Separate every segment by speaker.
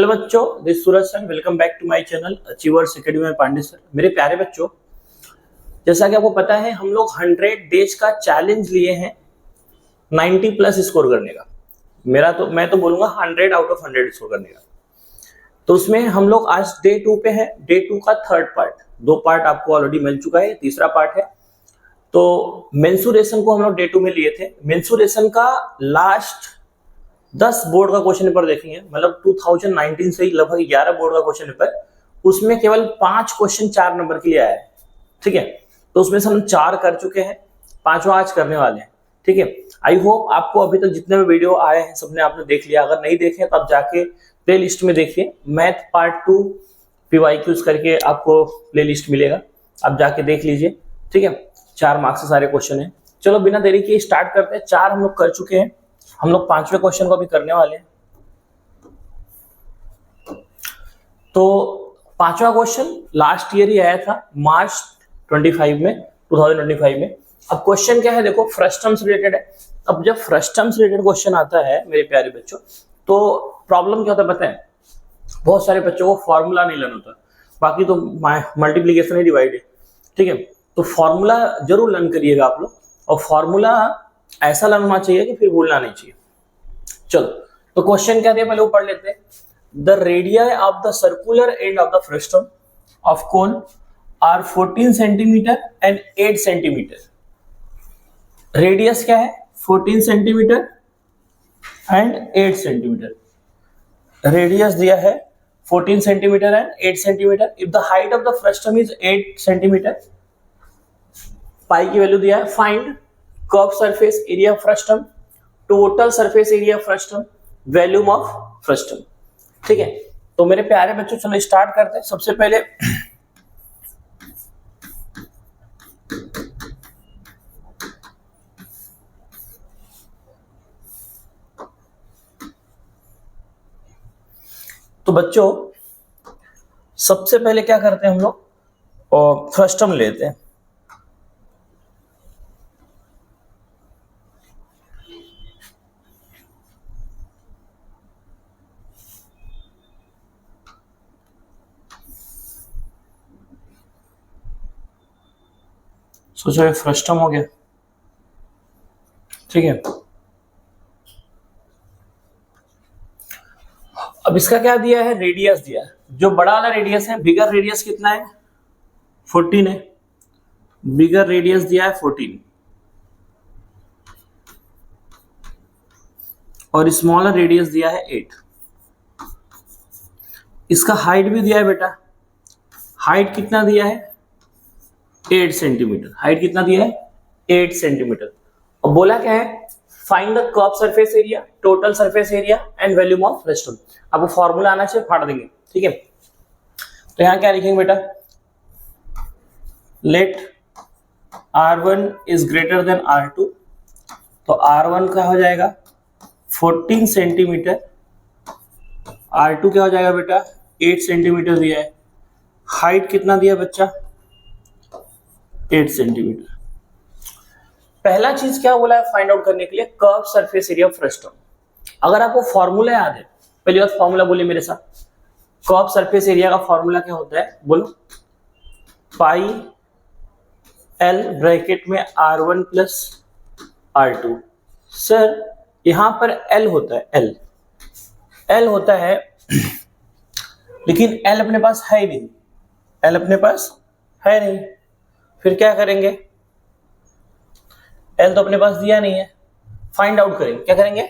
Speaker 1: Hello बच्चों, this Suraj sir, welcome back to my channel achievers academy में Pandey sir. मेरे प्यारे बच्चों, जैसा कि आपको पता है हम लोग 100 डेज का चैलेंज लिए हैं 90 प्लस स्कोर करने का। मैं तो बोलूंगा 100 आउट ऑफ 100 स्कोर करने का। तो उसमें हम लोग आज डे 2 पे हैं। डे 2 का थर्ड पार्ट, 2 पार्ट आपको ऑलरेडी मिल चुका है, तीसरा पार्ट है। तो मेंसुरेशन को हम लोग डे 2 में लिए थे। मेंसुरेशन का लास्ट 10 बोर्ड का क्वेश्चन पेपर देखेंगे, मतलब 2019 से ही लगभग 11 बोर्ड का क्वेश्चन पेपर, उसमें केवल 5 क्वेश्चन 4 नंबर के लिए आया है। ठीक है, तो उसमें से हम 4 कर चुके हैं, 5वां आज करने वाले हैं। ठीक है, आई होप आपको अभी तक जितने भी वीडियो आए हैं सबने आपने देख लिया। अगर नहीं देखे तो आप जाके प्ले लिस्ट में देखिए, मैथ पार्ट 2 PYQs करके आपको प्ले लिस्ट मिलेगा, आप जाके देख लीजिए। ठीक है, 4 मार्क्स से सारे क्वेश्चन है। चलो बिना देरी के स्टार्ट करते हैं। 4 हम लोग कर चुके हैं, हम लोग 5वें क्वेश्चन को भी करने वाले हैं। तो 5वां क्वेश्चन लास्ट ईयर ही आया था, मार्च 2025 में। अब क्वेश्चन क्या है देखो, फ्रस्टम से रिलेटेड है। अब जब फ्रस्टम से रिलेटेड क्वेश्चन आता है मेरे प्यारे बच्चों, तो प्रॉब्लम क्या होता है पता है, बहुत सारे बच्चों को फॉर्मूला नहीं लर्न होता, बाकी तो मल्टीप्लीकेशन ही डिवाइड है। ठीक है, तो फॉर्मूला जरूर लर्न करिएगा आप लोग, और फॉर्मूला ऐसा लर्न होना चाहिए कि फिर भूलना नहीं चाहिए। चलो, तो क्वेश्चन क्या दिया पहले वो पढ़ लेते हैं। The radii of the circular end of the frustum of cone are 14 centimetre and 8 centimeter. Radius क्या है 14 सेंटीमीटर एंड 8 सेंटीमीटर। रेडियस दिया है 14 centimetre and 8 centimetre. If the height of the frustum is 8 centimetre, pi की value दिया है। Find curve surface area frustum, total surface area frustum, volume of frustum. ठीक है, तो मेरे प्यारे बच्चों चलो स्टार्ट करते हैं। सबसे पहले तो बच्चों सबसे पहले क्या करते हैं हम लोग, फ्रस्टम लेते हैं। सोचो ये फ्रस्टम हो गया। ठीक है, अब इसका क्या दिया है, रेडियस दिया है। जो बड़ा वाला रेडियस है, बिगर रेडियस कितना है 14 है, बिगर रेडियस दिया है 14 और स्मॉलर रेडियस दिया है 8। इसका हाइट भी दिया है बेटा, हाइट कितना दिया है 8 सेंटीमीटर। हाइट कितना दिया है 8 सेंटीमीटर। और बोला क्या है, find the curve surface area, total surface area and volume of frustum. आपको फॉर्मूला आना चाहिए, फाड़ देंगे। ठीक है, तो यहां क्या लिखेंगे बेटा, late R1 is greater than R2। तो R1 का हो जाएगा 14 सेंटीमीटर, R2 क्या हो जाएगा बेटा 8 सेंटीमीटर दिया है। हाइट कितना दिया बच्चा 8 सेंटीमीटर। पहला चीज क्या बोला है फाइंड आउट करने के लिए, curve surface area of frustum. अगर आपको फॉर्मूला याद है, पहली बार फॉर्मूला बोलिए मेरे साथ। कर्व सरफेस एरिया का फॉर्मूला क्या होता है बोलो, पाई L ब्रैकेट में R1 प्लस R2। सर यहां पर L होता है, L होता है, लेकिन L अपने पास है ही नहीं, L अपने पास है नहीं। फिर क्या करेंगे, L तो अपने पास दिया नहीं है, फाइंड आउट करेंगे। क्या करेंगे,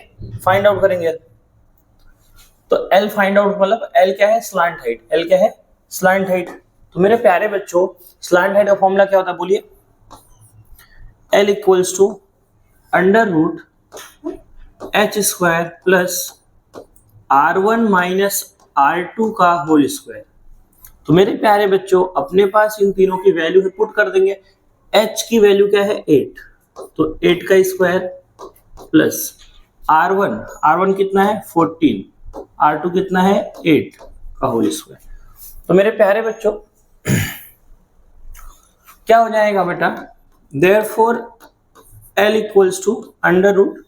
Speaker 1: फाइंड आउट करेंगे L। तो L फाइंड आउट मतलब L क्या है स्लांट हाइट, L क्या है स्लांट हाइट। तो मेरे प्यारे बच्चों स्लांट हाइट का फॉर्मूला क्या होता है बोलिए, L equals to under root H square plus R1 minus R2 का होल स्क्वायर। तो मेरे प्यारे बच्चों अपने पास इन तीनों की वैल्यू है, पुट कर देंगे। H की वैल्यू क्या है 8, तो 8 का स्क्वायर प्लस R1 कितना है 14, R2 कितना है 8 का होल स्क्वायर। तो मेरे प्यारे बच्चों क्या हो जाएगा बेटा, therefore L equals to under root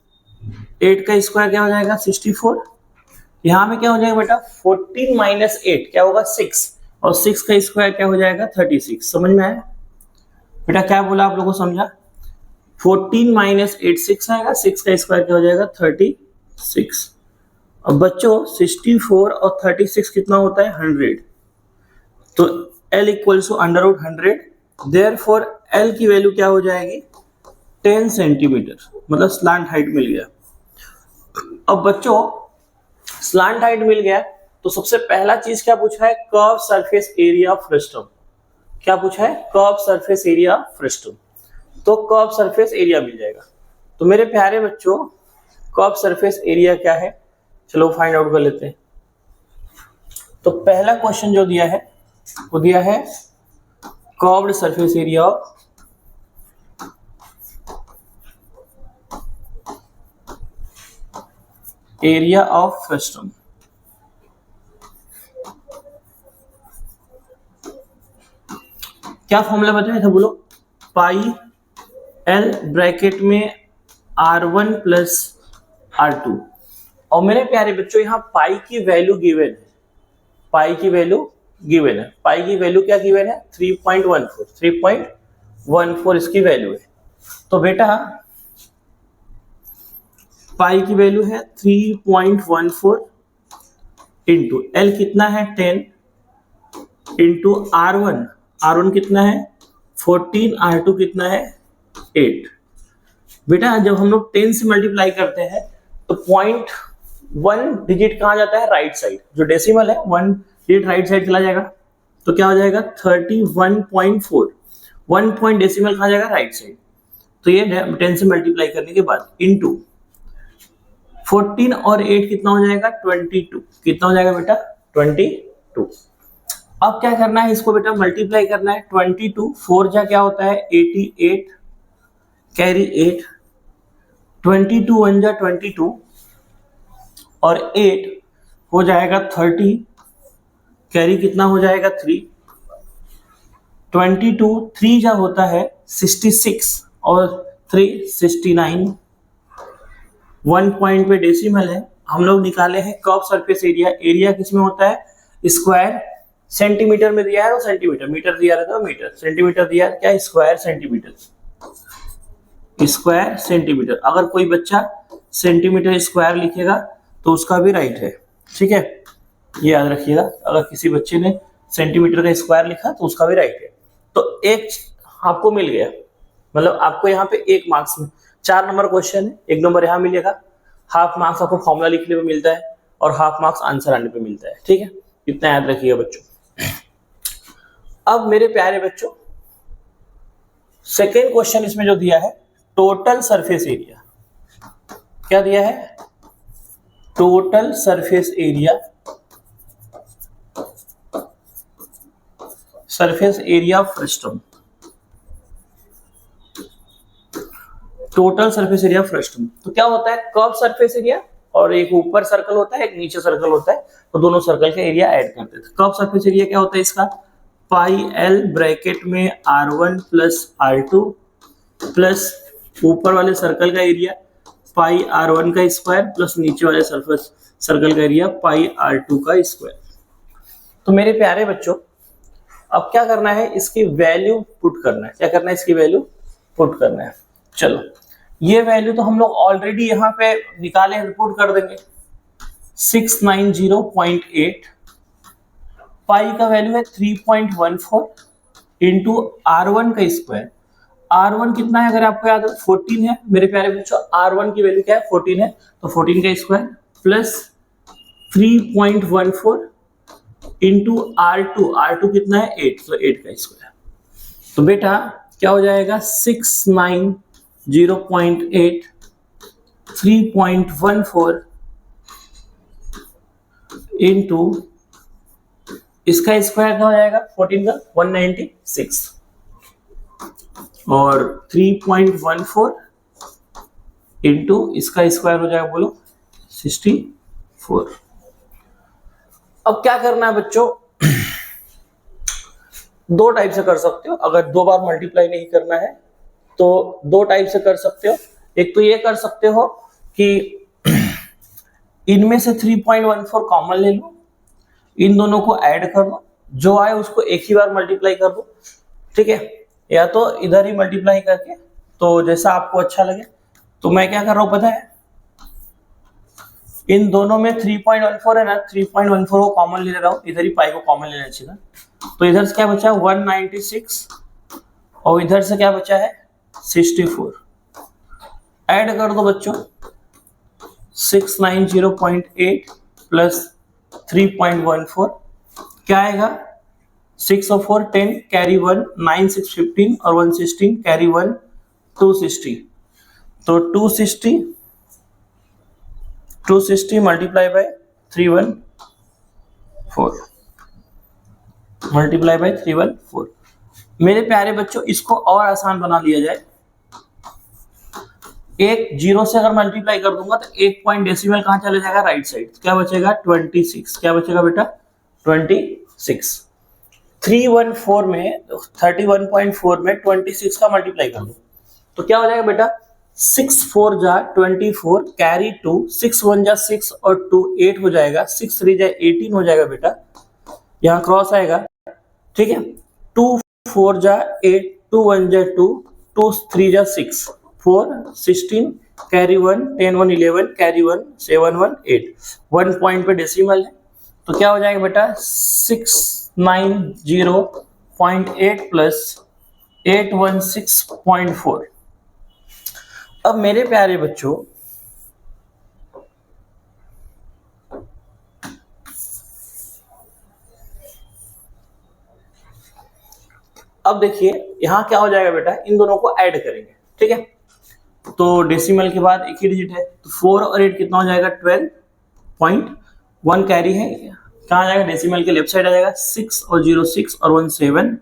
Speaker 1: 8 का स्क्वायर क्या हो जाएगा 64, यहाँ में क्या हो जाएगा बेटा 14 माइनस 8 क्या होगा 6 और 6 का स्क्वायर क्या हो जाएगा 36। समझ में आया बेटा क्या बोला आप लोगों को समझा? 14 माइनस 8 6 आएगा, 6 का स्क्वायर क्या हो जाएगा 36। अब बच्चों 64 और 36 कितना होता है 100, तो L equals to under root 100, therefore L की वैल्यू क्या हो जाएगी 10 सेंटीमीटर, मतलब स्लांट हाइट मिल गया। अब बच्चों स्लांट हाइट मिल गया तो सबसे पहला चीज क्या पूछा है curve surface area of frustum. क्या पूछा है curve surface area of frustum, तो कर्व सरफेस एरिया मिल जाएगा। तो मेरे प्यारे बच्चों कर्व सरफेस एरिया क्या है चलो फाइंड आउट कर लेते हैं। तो पहला क्वेश्चन जो दिया है वो दिया है curved surface area of frustum. क्या फॉर्मूला बताया था बोलो, पाई एल ब्रैकेट में R1 प्लस R2। और मेरे प्यारे बच्चों यहाँ पाई की वैल्यू गिवन है, पाई की वैल्यू गिवन है, पाई की वैल्यू क्या गिवन है 3.14 इसकी वैल्यू है। तो बेटा पाई की वैल्यू है 3.14 इंटू एल कितना है 10 इंटू R1 कितना है 14, R2 कितना है 8। बेटा जब हम लोग 10 से मल्टीप्लाई करते हैं तो 0.1 डिजिट कहाँ जाता है राइट साइड, जो डेसिमल है 1 डिजिट राइट साइड चला जाएगा, तो क्या हो जाएगा 31.4, 1 पॉइंट डेसिमल कहाँ जाएगा राइट साइड। तो ये 10 से मल्टीप्लाई करने के बाद इंटू 14 और 8 कितना हो जाएगा 22, कितना हो जाएगा बेटा 22। अब क्या करना है इसको बेटा मल्टीप्लाई करना है 22, 4 जा क्या होता है 88, कैरी 8, 22 1 जा 22 और 8 हो जाएगा 30, कैरी कितना हो जाएगा 3, 22 3 जा होता है 66 और 3 69, 1 पॉइंट पे डेसिमल है। हम लोग निकाले हैं कर्व सरफेस एरिया, एरिया किसमें होता है स्क्वायर, सेंटीमीटर में दिया है तो सेंटीमीटर, मीटर दिया रहता है मीटर, सेंटीमीटर दिया है क्या स्क्वायर सेंटीमीटर, स्क्वायर सेंटीमीटर। अगर कोई बच्चा सेंटीमीटर स्क्वायर लिखेगा तो उसका भी राइट है, ठीक है ये याद रखिएगा, अगर किसी बच्चे ने सेंटीमीटर का स्क्वायर लिखा तो उसका भी राइट है। तो एक आपको मिल गया, मतलब आपको यहाँ पे 1 मार्क्स में 4 नंबर क्वेश्चन है, 1 नंबर यहाँ मिलेगा, हाफ मार्क्स आपको फॉर्मूला लिखने में मिलता है और हाफ मार्क्स आंसर आने पे मिलता है, ठीक है इतना याद रखिएगा बच्चों। अब मेरे प्यारे बच्चों सेकेंड क्वेश्चन इसमें जो दिया है टोटल सरफेस एरिया, क्या दिया है total surface area of frustum, total surface area of frustum. तो क्या होता है कर्व सरफेस एरिया और एक ऊपर सर्कल होता है एक नीचे सर्कल होता है, तो दोनों सर्कल का एरिया ऐड करते हैं। कर्व सरफेस एरिया क्या होता है इसका पाई एल ब्रैकेट में R1 प्लस R2 प्लस ऊपर वाले सर्कल का एरिया पाई R1 का स्क्वायर प्लस नीचे वाले सर्कल का एरिया पाई R2 का स्क्वायर। तो मेरे प्यारे बच्चों अब क्या करना है इसकी वैल्यू पुट करना है, क्या करना है इसकी वैल्यू पुट करना है। चलो ये वैल्यू तो हम लोग ऑलरेडी यहाँ पे निकाले हैं, पुट कर देंगे 690.8, पाई का वैल्यू है 3.14 इंटू R1 का स्क्वायर, R1 कितना है अगर आपको याद हो 14 है मेरे प्यारे बच्चों, R1 की वैल्यू क्या है 14 है, तो 14 का स्क्वायर प्लस 3.14 इंटू R2 कितना है 8, तो 8 का स्क्वायर। तो बेटा क्या हो जाएगा 690.8 3.14 इंटू इसका स्क्वायर क्या हो जाएगा 14 का 196 और 3.14 इंटू इसका स्क्वायर हो जाएगा बोलो 64। अब क्या करना है बच्चों दो टाइप से कर सकते हो, अगर 2 बार मल्टीप्लाई नहीं करना है तो 2 टाइप से कर सकते हो। एक तो ये कर सकते हो कि इनमें से 3.14 कॉमन ले लो, इन दोनों को ऐड कर दो, जो आए उसको एक ही बार मल्टीप्लाई कर दो, ठीक है, या तो इधर ही मल्टीप्लाई करके, तो जैसा आपको अच्छा लगे। तो मैं क्या कर रहा हूं पता है, इन दोनों में 3.14 है ना, 3.14 को कॉमन ले रहा हूं, इधर ही पाई को कॉमन लेना चाहिए ना। तो इधर से क्या बचा 196 और इधर से क्या बचा है 64। ऐड कर दो बच्चों, 690.8 प्लस 3.14 क्या आएगा, 6 और 4 10 कैरी 1 9 6 15 और 1 16 कैरी 1 260। तो 260 मल्टीप्लाई बाय 314 मल्टीप्लाई बाय 314। मेरे प्यारे बच्चों इसको और आसान बना लिया जाए, एक जीरो से अगर मल्टीप्लाई कर दूंगा तो एक पॉइंट डेसिमल कहां चले जाएगा, राइट साइड, क्या बचेगा 26। क्या बचेगा बेटा 26। 314 में 31.4 में 26 का मल्टीप्लाई कर दो तो क्या हो जाएगा बेटा 6 4 जा 24 कैरी 2 6 1 जा 6 और 2 8 हो जाएगा, 6 3 जा 18 हो जाएगा बेटा, यहाँ क्रॉस आएगा, ठीक है। 2 4 जा 8 2 1 जा 2 2 3 जा 6 4 16 कैरी 1 10 1 11 कैरी 1 7 1 8 1 पॉइंट पे डेसिमल है, तो क्या हो जाएगा बेटा 690.8 प्लस 816.4। अब मेरे प्यारे बच्चों अब देखिए यहां क्या हो जाएगा बेटा, इन दोनों को ऐड करेंगे, ठीक है। तो डेसिमल के बाद एक ही डिजिट है, तो 4 और 8 कितना हो जाएगा 12.1 कैरी है, कहाँ आ जाएगा डेसिमल के लेफ्ट साइड आ जाएगा, 6 और 0 6 और 1 7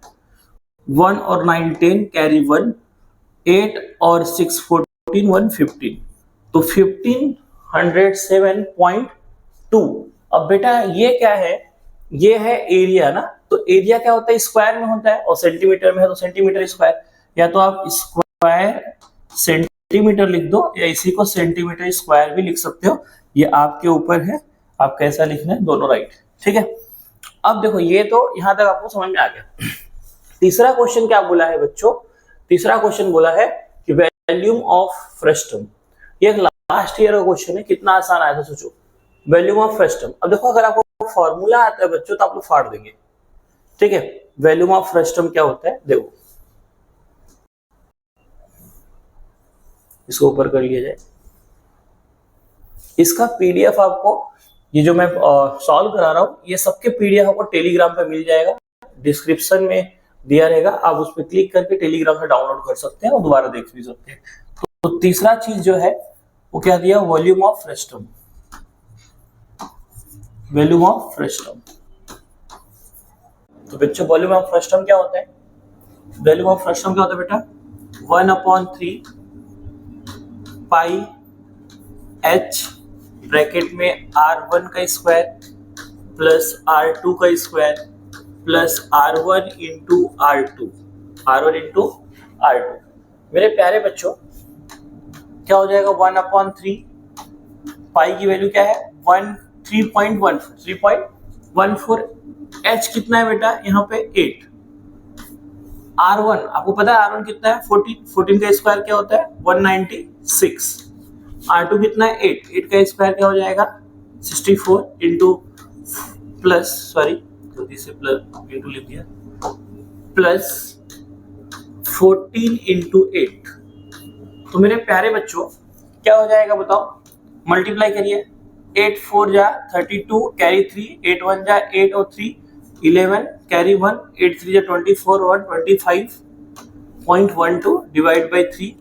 Speaker 1: 1 और 9 10 कैरी 1 8 और 6 14 1 15, तो 1507.2। अब बेटा ये क्या है, ये है एरिया ना, तो एरिया क्या होता है स्क्वायर में होता है और सेंटीमीटर में है तो सेंटीमीटर स्क्वायर, या तो आप स्क्वायर सेंटीमीटर लिख दो या इसी को सेंटीमीटर स्क्वायर भी लिख सकते हो, ये आपके ऊपर है, आप कैसा लिखना है दोनों राइट, ठीक है। अब देखो ये तो यहां तक आपको समझ में आ गया। तीसरा क्वेश्चन क्या बोला है बच्चों, तीसरा क्वेश्चन बोला है कि वैल्यूम ऑफ फ्रस्टम, ये एक लास्ट ईयर का क्वेश्चन है, कितना आसान आया था सोचो, वैल्यूम ऑफ फ्रस्टम। अब देखो अगर आपको फॉर्मूला आता है बच्चों तो आप लोग फाड़ देंगे, ठीक है। वैल्यूम ऑफ फ्रस्टम क्या होता है देखो, इसको ऊपर कर लिया जाए, इसका पीडीएफ आपको, ये जो मैं सॉल्व करा रहा हूं ये सबके पीडीएफ आपको टेलीग्राम पे मिल जाएगा, डिस्क्रिप्शन में दिया रहेगा, आप उस पर क्लिक करके टेलीग्राम से डाउनलोड कर सकते हैं और दोबारा देख भी सकते हैं। तो तीसरा चीज जो है वो क्या दिया, volume of frustum, volume of frustum. तो बच्चों वॉल्यूम ऑफ फ्रस्टम क्या होता है, वॉल्यूम ऑफ फ्रस्टम क्या होता है बेटा 1/3 पाई h ब्रैकेट में r1 का स्क्वायर प्लस r2 का square plus r1 into r2, r1 into r2। मेरे प्यारे बच्चों क्या हो जाएगा 1/3 पाई की वैल्यू क्या है 3.14 h कितना है बेटा यहाँ पे 8, r1 आपको पता है r1 कितना है 14 का स्क्वायर क्या होता है 196, r2 कितना है 8 का स्क्वायर क्या हो जाएगा 64 इंटू प्लस सॉरी गलती से प्लस इंटू लिख दिया प्लस 14 इंटू 8। तो मेरे प्यारे बच्चों क्या हो जाएगा बताओ, मल्टीप्लाई करिए, 8 4 जा 32 कैरी 3 8 1 जा 8 और 3 11 कैरी 1 8 3 जा 24 1 25.12 डिवाइड बाई 3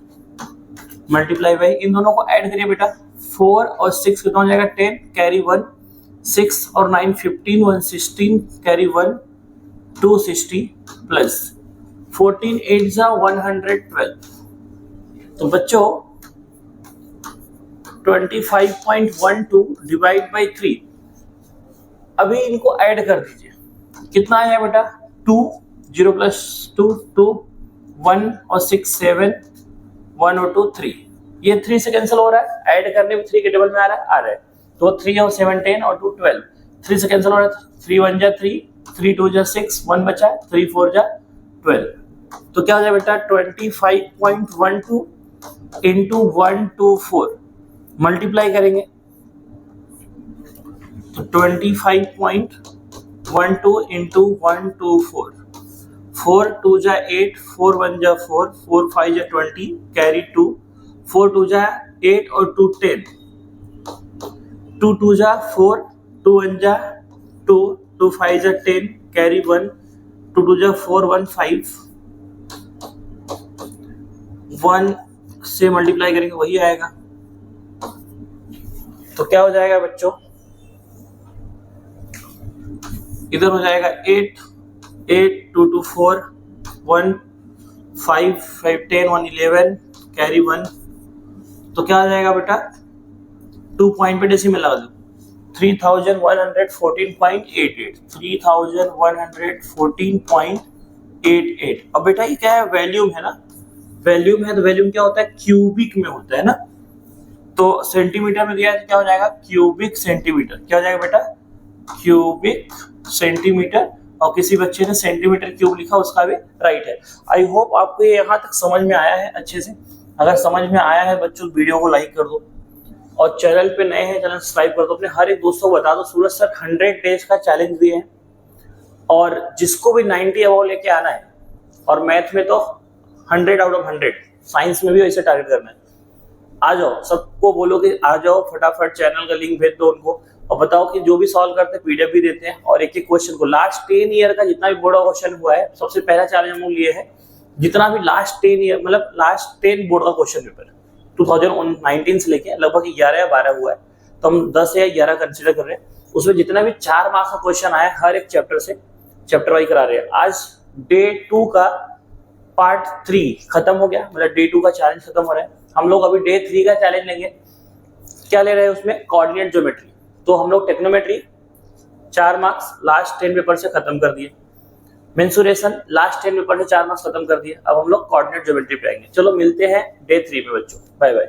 Speaker 1: मल्टीप्लाई बाई, इन दोनों को ऐड करिए बेटा, 4 और 6 कितना हो जाएगा 10 कैरी 1 6 और 9 15 1 16 कैरी 1 260 प्लस 14 8 जा 112। तो बच्चों 25.12 डिवाइड बाई 3, अभी इनको ऐड कर दीजिए, कितना आया बेटा 2 0 प्लस 2 2 1 और 6 7 1 और 2 3, ये 3 से कैंसिल हो रहा है, ऐड करने में 3 के डबल में आ रहा है, तो तो 3 और 7 10 और 2 12, 3 से कैंसिल हो रहा है, 3 1 जा 3, 3 2 जा 6, 1 बचा, 3 4 जा 12। तो क्या हो जाएगा बेटा 25.12 इंटू 124 मल्टीप्लाई करेंगे तो 25.12 इंटू 124, 4 2 जा 8, 4 1 जा 4, 4 5 जा 20, कैरी 2, 4 2 जा 8 और 2 10, 2 2 जा 4, 2 1 जा 2, 2 5 जा 10, कैरी 1, 2 2 जा 4, 1 5, 1 से मल्टीप्लाई करेंगे वही आएगा। तो क्या हो जाएगा बच्चों, इधर हो जाएगा 8 8 2 2 4, 1 5 5 10 1 11, कैरी 1। तो क्या हो जाएगा बेटा 2 पॉइंट पे डेसिमल लगा दो, 3114.88, 3114.88। अब बेटा ये क्या है, वैल्यूम है ना, वैल्यूम है तो वैल्यूम क्या होता है, क्यूबिक में होता है ना। तो सेंटीमीटर में दिया है तो क्या हो जाएगा क्यूबिक सेंटीमीटर, क्या हो जाएगा बेटा क्यूबिक सेंटीमीटर। और किसी बच्चे ने सेंटीमीटर क्यूब लिखा उसका भी राइट है। आई होप आपको ये यहाँ तक समझ में आया है अच्छे से। अगर समझ में आया है बच्चों वीडियो को लाइक कर दो और चैनल पे नए हैं चैनल सब्सक्राइब कर दो, अपने हर एक दोस्तों को बता दो। सूरज सर 100 डेज का चैलेंज दिए हैं और जिसको भी 90 अबव लेके आना है, और मैथ में तो 100 आउट ऑफ 100, साइंस में भी वैसे टारगेट करना है। आ जाओ, सबको बोलो कि आ जाओ, फटाफट चैनल का लिंक भेज दो उनको और बताओ कि जो भी सॉल्व करते हैं पीडीएफ भी देते हैं। और एक एक क्वेश्चन को लास्ट 10 ईयर का जितना भी बोर्ड का क्वेश्चन हुआ है, सबसे पहला चैलेंज हम लोग लिए है जितना भी लास्ट 10 ईयर मतलब लास्ट 10 बोर्ड का क्वेश्चन पेपर 2019 से लेके लगभग 11 या 12 हुआ है, तो हम 10 या 11 कंसिडर कर रहे हैं। उसमें जितना भी 4 मार्क्स का क्वेश्चन आया हर एक चैप्टर से, चैप्टर वाइज करा रहे हैं। आज डे 2 का पार्ट 3 खत्म हो गया, मतलब डे 2 का चैलेंज खत्म हो रहा है। हम लोग अभी डे 3 का चैलेंज लेंगे। क्या ले रहे हैं उसमें, कोऑर्डिनेट ज्योमेट्री। तो हम लोग टेक्नोमेट्री 4 मार्क्स लास्ट 10 पेपर से खत्म कर दिए, मेंसुरेशन लास्ट 10 पेपर से 4 मार्क्स खत्म कर दिए। अब हम लोग कोऑर्डिनेट ज्योमेट्री पे आएंगे। चलो मिलते हैं डे 3 पे बच्चों, बाय बाय।